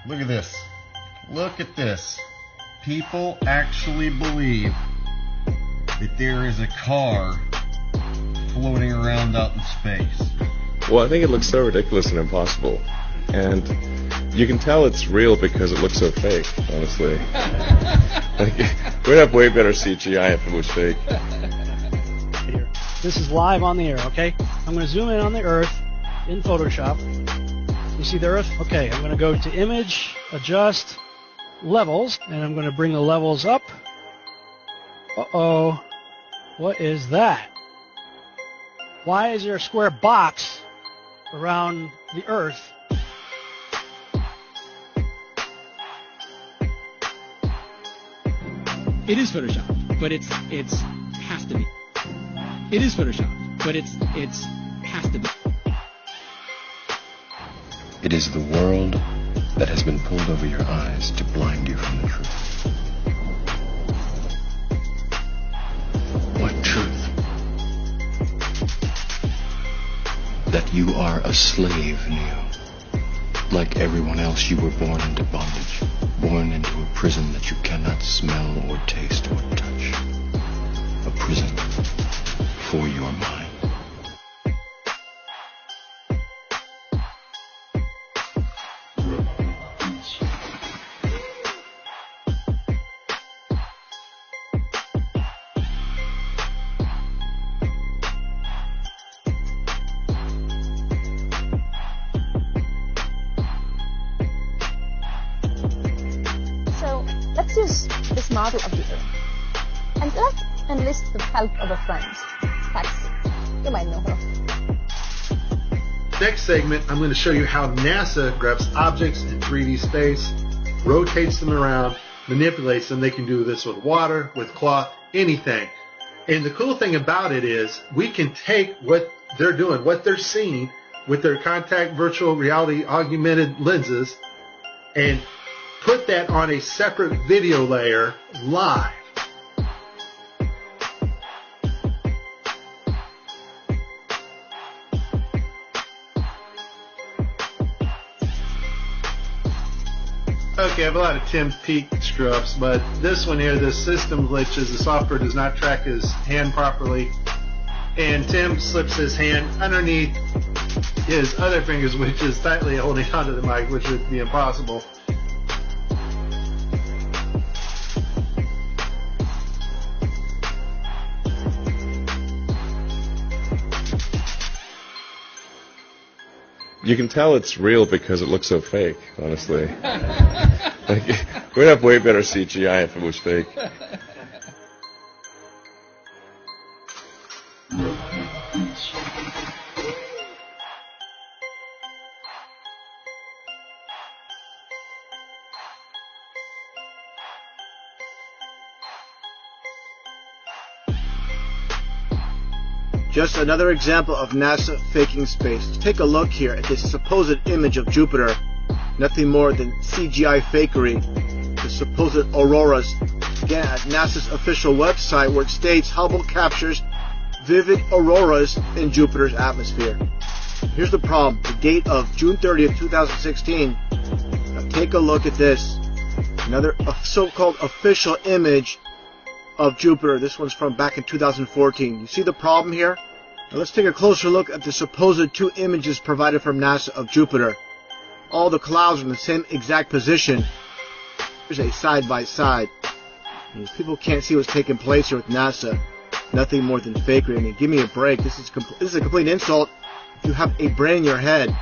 Look at this. Look at this. People actually believe that there is a car floating around out in space. Well, I think it looks so ridiculous and impossible. And you can tell it's real because it looks so fake, honestly. We'd have way better CGI if it was fake. This is live on the air, okay? I'm going to zoom in on the Earth in Photoshop. You see the Earth? Okay, I'm going to go to Image, Adjust, Levels, and I'm going to bring the levels up. Uh-oh. What is that? Why is there a square box around the Earth? It is Photoshop, but it's has to be. It is Photoshop, but it's has to be. It is the world that has been pulled over your eyes to blind you from the truth. What truth? That you are a slave, Neo. Like everyone else, you were born into bondage, born into a prison that you cannot smell or taste or touch. A prison for your mind. Let's use this model of the Earth, and let's enlist the help of a friend, Patsy. You might know her. Next segment, I'm going to show you how NASA grabs objects in 3D space, rotates them around, manipulates them. They can do this with water, with cloth, anything. And the cool thing about it is we can take what they're doing, what they're seeing with their contact virtual reality augmented lenses, and put that on a separate video layer live. Okay, I have a lot of Tim Peake screw-ups, but this one here, the system glitches, the software does not track his hand properly, and Tim slips his hand underneath his other fingers, which is tightly holding onto the mic, which would be impossible. You can tell it's real because it looks so fake, honestly. We'd have way better CGI if it was fake. Just another example of NASA faking space. Take a look here at this supposed image of Jupiter. Nothing more than CGI fakery. The supposed auroras. Again, at NASA's official website, where it states Hubble captures vivid auroras in Jupiter's atmosphere. Here's the problem. The date of June 30th, 2016. Now take a look at this. Another so-called official image of Jupiter. This one's from back in 2014. You see the problem here? Now let's take a closer look at the supposed two images provided from NASA of Jupiter. All the clouds are in the same exact position. Here's a side-by-side. People can't see what's taking place here with NASA. Nothing more than fakery. I mean, give me a break. This is a complete insult if you have a brain in your head.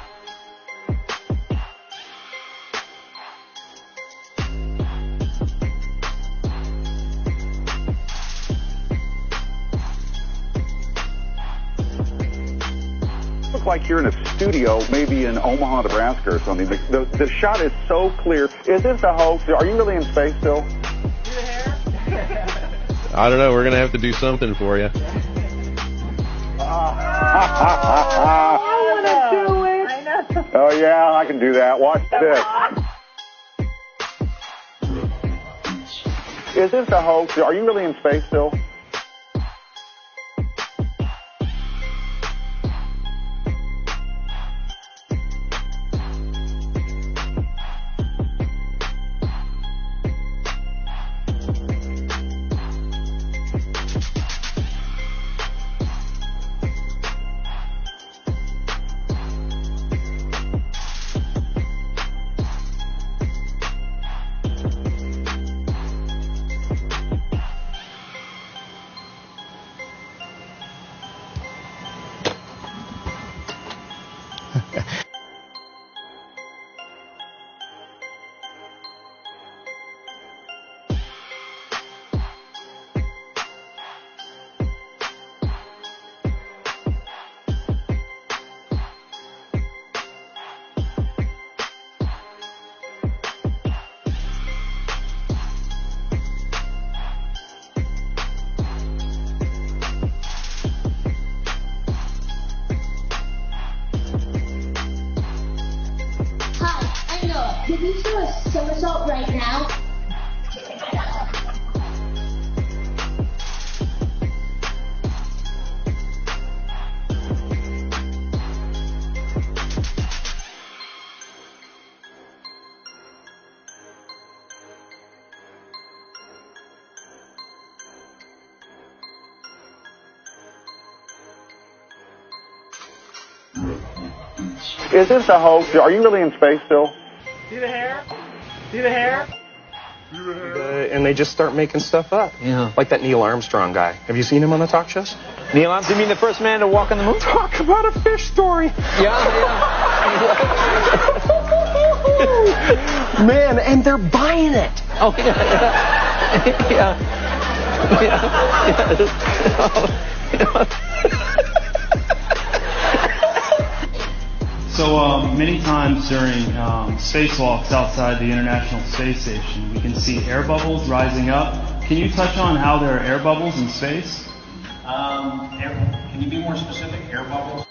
Like you're in a studio, maybe in Omaha, Nebraska or something. The shot is so clear. Is this a hoax? Are you really in space still? I don't know. We're going to have to do something for you. I want to do it. I know. Oh, yeah, I can do that. Watch this. Is this a hoax? Are you really in space still? Did you do a somersault right now? Is this a hoax? Are you really in space still? See the hair? See the hair? And they just start making stuff up. Yeah. Like that Neil Armstrong guy. Have you seen him on the talk shows? Neil Armstrong? You mean the first man to walk on the moon? Talk about a fish story. Yeah. Man, and they're buying it. Oh, yeah. Yeah. So many times during spacewalks outside the International Space Station, we can see air bubbles rising up. Can you touch on how there are air bubbles in space? Can you be more specific? Air bubbles?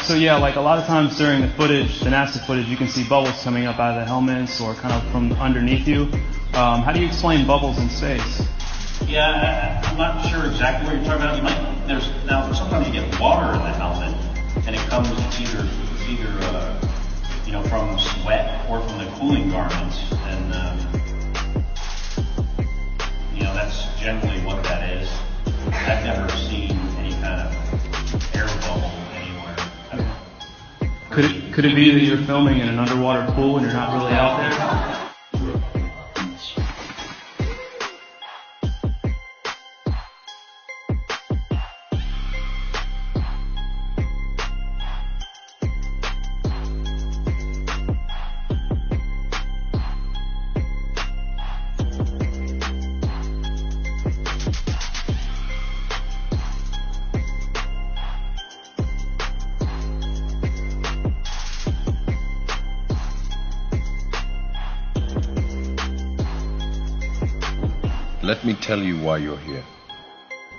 So yeah, like a lot of times during the footage, the NASA footage, you can see bubbles coming up out of the helmets or kind of from underneath you. How do you explain bubbles in space? Yeah, I'm not sure exactly what you're talking about. Now sometimes you get water in the helmet, and it comes either from sweat or from the cooling garments, and that's generally what that is. I've never seen any kind of air bubble anywhere. Could it be that you're filming in an underwater pool and you're not really out there? Let me tell you why you're here.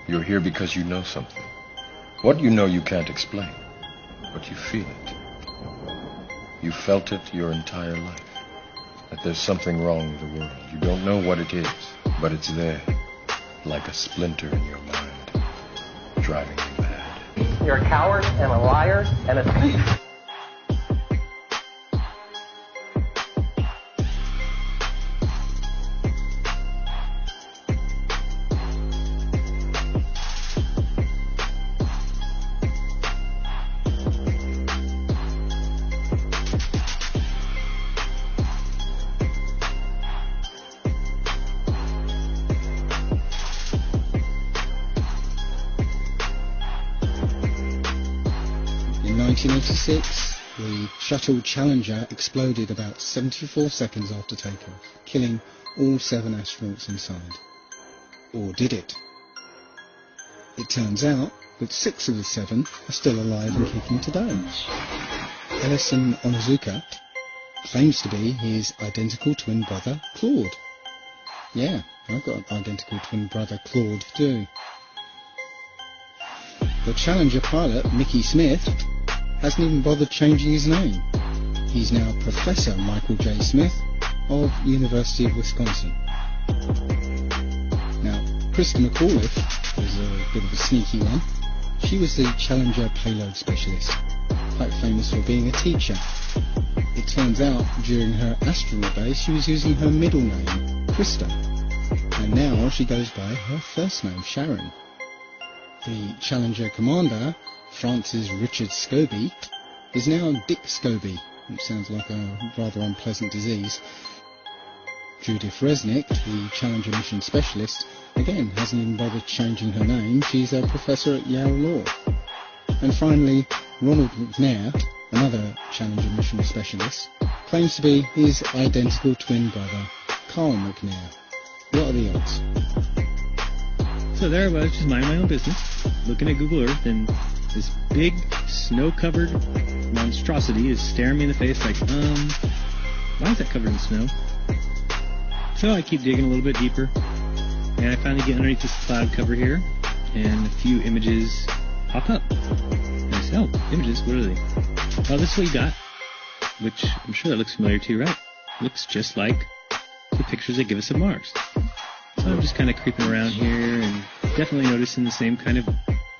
You're here because you know something. What you know you can't explain, but you feel it. You felt it your entire life. That there's something wrong with the world. You don't know what it is, but it's there, like a splinter in your mind, driving you mad. You're a coward and a liar and a thief. In 1986, the shuttle Challenger exploded about 74 seconds after takeoff, killing all 7 astronauts inside. Or did it? It turns out that 6 of the 7 are still alive and kicking today. Ellison Onizuka, claims to be his identical twin brother, Claude. Yeah, I've got an identical twin brother, Claude, too. The Challenger pilot, Mickey Smith, hasn't even bothered changing his name. He's now Professor Michael J. Smith of University of Wisconsin. Now, Krista McAuliffe was a bit of a sneaky one. She was the Challenger payload specialist, quite famous for being a teacher. It turns out during her astronaut days she was using her middle name, Krista, and now she goes by her first name, Sharon. The Challenger commander, Francis Richard Scobie, is now Dick Scobie, which sounds like a rather unpleasant disease. Judith Resnick, the Challenger mission specialist, again hasn't even bothered changing her name. She's a professor at Yale Law. And finally, Ronald McNair, another Challenger mission specialist, claims to be his identical twin brother, Carl McNair. What are the odds? So there I was, just minding my own business, looking at Google Earth, and this big, snow-covered monstrosity is staring me in the face like, why is that covered in snow? So I keep digging a little bit deeper, and I finally get underneath this cloud cover here, and a few images pop up. And I say, oh, images, what are they? Oh, this is what you got, which I'm sure that looks familiar to you, right? Looks just like the pictures they give us of Mars. So I'm just kind of creeping around here and definitely noticing the same kind of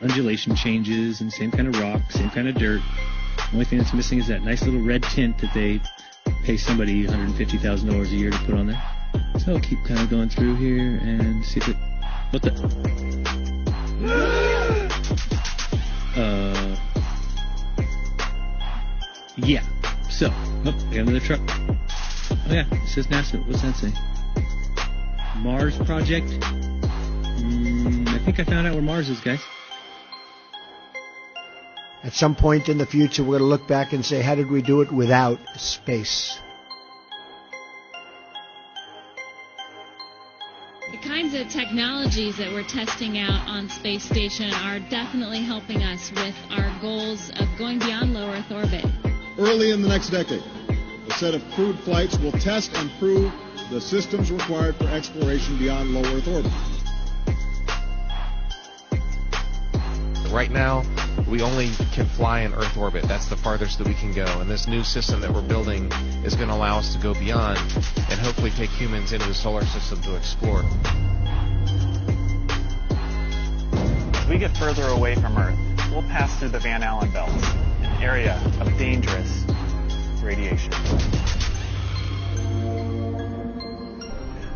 undulation changes and same kind of rock, same kind of dirt. The only thing that's missing is that nice little red tint that they pay somebody $150,000 a year to put on there. So I'll keep kind of going through here and see if it... What the... Yeah. So, I got another truck. Oh yeah, it says NASA. What's that say? Mars Project? I think I found out where Mars is, guys. At some point in the future, we're going to look back and say, how did we do it without space? The kinds of technologies that we're testing out on Space Station are definitely helping us with our goals of going beyond low Earth orbit. Early in the next decade, a set of crewed flights will test and prove the systems required for exploration beyond low Earth orbit. Right now, we only can fly in Earth orbit. That's the farthest that we can go. And this new system that we're building is going to allow us to go beyond and hopefully take humans into the solar system to explore. As we get further away from Earth, we'll pass through the Van Allen belts, an area of dangerous radiation.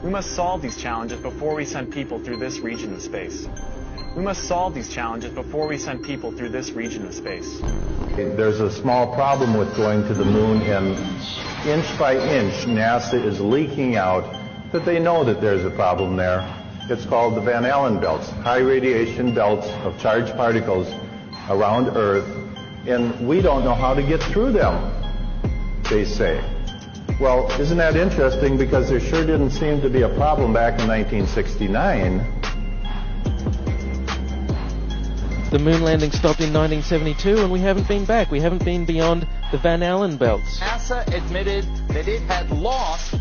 We must solve these challenges before we send people through this region of space. We must solve these challenges before we send people through this region of space. There's a small problem with going to the moon, and inch by inch, NASA is leaking out that they know that there's a problem there. It's called the Van Allen belts, high radiation belts of charged particles around Earth, and we don't know how to get through them, they say. Well, isn't that interesting, because there sure didn't seem to be a problem back in 1969. The moon landing stopped in 1972 and we haven't been back. We haven't been beyond the Van Allen belts. NASA admitted that it had lost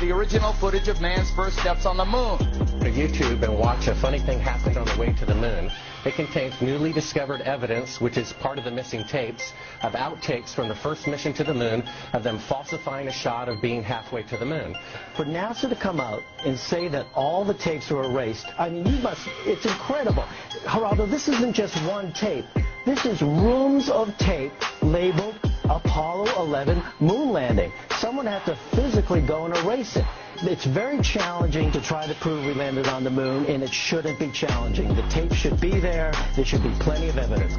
the original footage of man's first steps on the moon. Go to YouTube and watch A Funny Thing Happened on the Way to the Moon. It contains newly discovered evidence, which is part of the missing tapes, of outtakes from the first mission to the moon, of them falsifying a shot of being halfway to the moon. For NASA to come out and say that all the tapes were erased, I mean, it's incredible. Geraldo, this isn't just one tape. This is rooms of tape labeled Apollo 11 moon landing. Someone had to physically go and erase it. It's very challenging to try to prove we landed on the moon, and it shouldn't be challenging. The tape should be there. There should be plenty of evidence.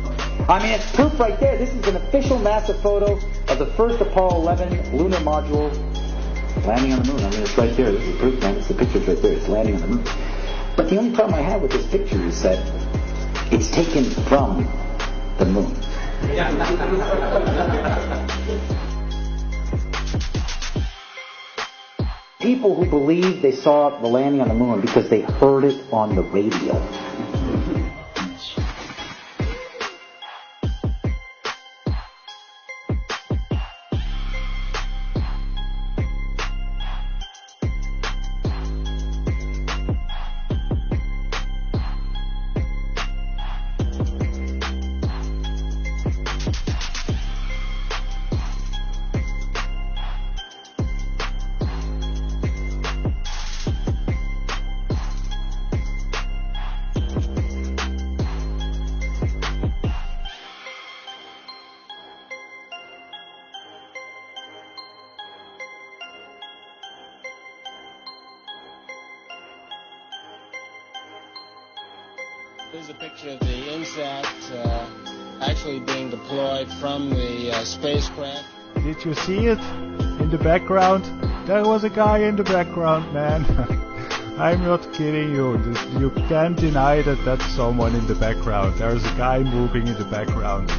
I mean, it's proof right there. This is an official NASA photo of the first Apollo 11 lunar module landing on the moon. I mean, it's right there. This is proof, man. It's the picture's right there. It's landing on the moon. But the only problem I have with this picture is that it's taken from the moon. People who believe they saw the landing on the moon because they heard it on the radio. Here's a picture of the INSAT actually being deployed from the spacecraft. Did you see it in the background? There was a guy in the background, man. I'm not kidding you. You can't deny that that's someone in the background. There's a guy moving in the background.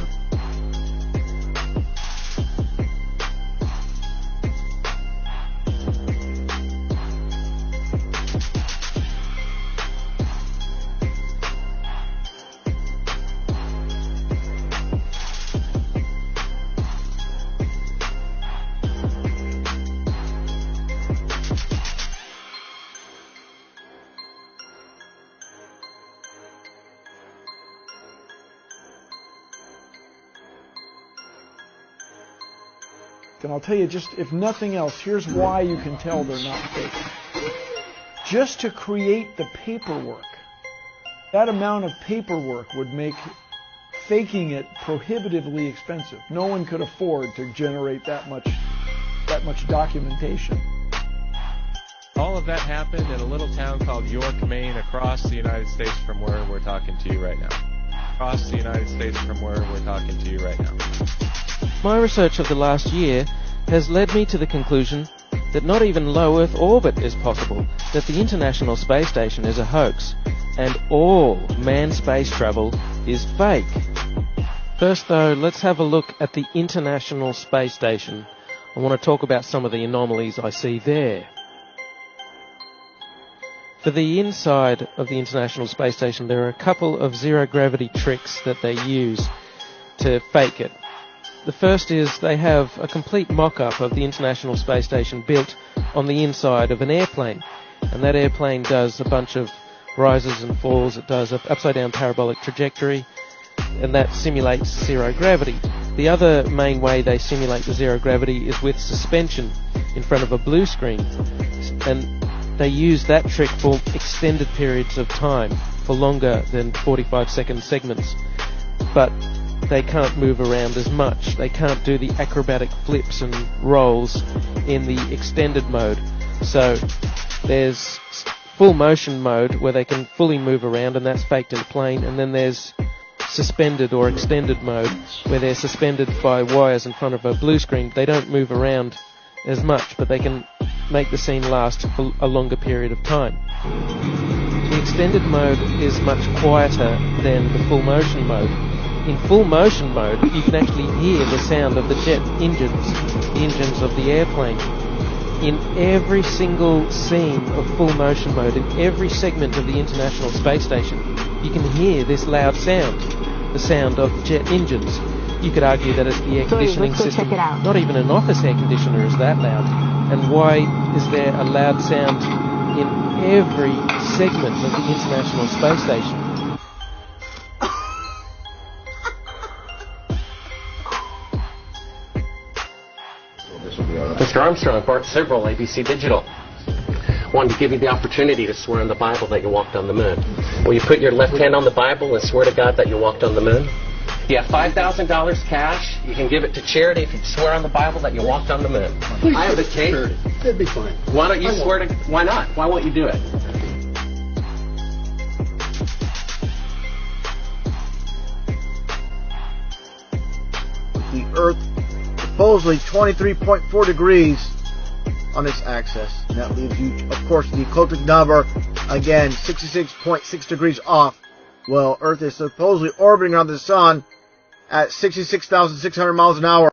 And I'll tell you, just if nothing else, here's why you can tell they're not fake. Just to create the paperwork, that amount of paperwork would make faking it prohibitively expensive. No one could afford to generate that much documentation. All of that happened in a little town called York, Maine, across the United States from where we're talking to you right now. Across the United States from where we're talking to you right now. My research of the last year has led me to the conclusion that not even low Earth orbit is possible, that the International Space Station is a hoax, and all manned space travel is fake. First though, let's have a look at the International Space Station. I want to talk about some of the anomalies I see there. For the inside of the International Space Station, there are a couple of zero-gravity tricks that they use to fake it. The first is they have a complete mock-up of the International Space Station built on the inside of an airplane. And that airplane does a bunch of rises and falls. It does an upside-down parabolic trajectory, and that simulates zero gravity. The other main way they simulate the zero gravity is with suspension in front of a blue screen. And they use that trick for extended periods of time, for longer than 45-second segments. But they can't move around as much. They can't do the acrobatic flips and rolls in the extended mode. So there's full motion mode where they can fully move around, and that's faked in the plane. And then there's suspended or extended mode where they're suspended by wires in front of a blue screen. They don't move around as much, but they can make the scene last for a longer period of time. The extended mode is much quieter than the full motion mode. In full motion mode, you can actually hear the sound of the jet engines, the engines of the airplane. In every single scene of full motion mode, in every segment of the International Space Station, you can hear this loud sound, the sound of jet engines. You could argue that it's the air conditioning system. Not even an office air conditioner is that loud. And why is there a loud sound in every segment of the International Space Station? Mr. Armstrong, Bart Sibrel, ABC Digital. Wanted to give you the opportunity to swear on the Bible that you walked on the moon. Will you put your left hand on the Bible and swear to God that you walked on the moon? You have $5,000 cash. You can give it to charity if you swear on the Bible that you walked on the moon. I have the tape. That'd be fine. Why don't you swear to... Why not? Why won't you do it? The Earth supposedly 23.4 degrees on its axis. And that leaves you, of course, the ecliptic number, again, 66.6 degrees off. Well, Earth is supposedly orbiting around the Sun at 66,600 miles an hour.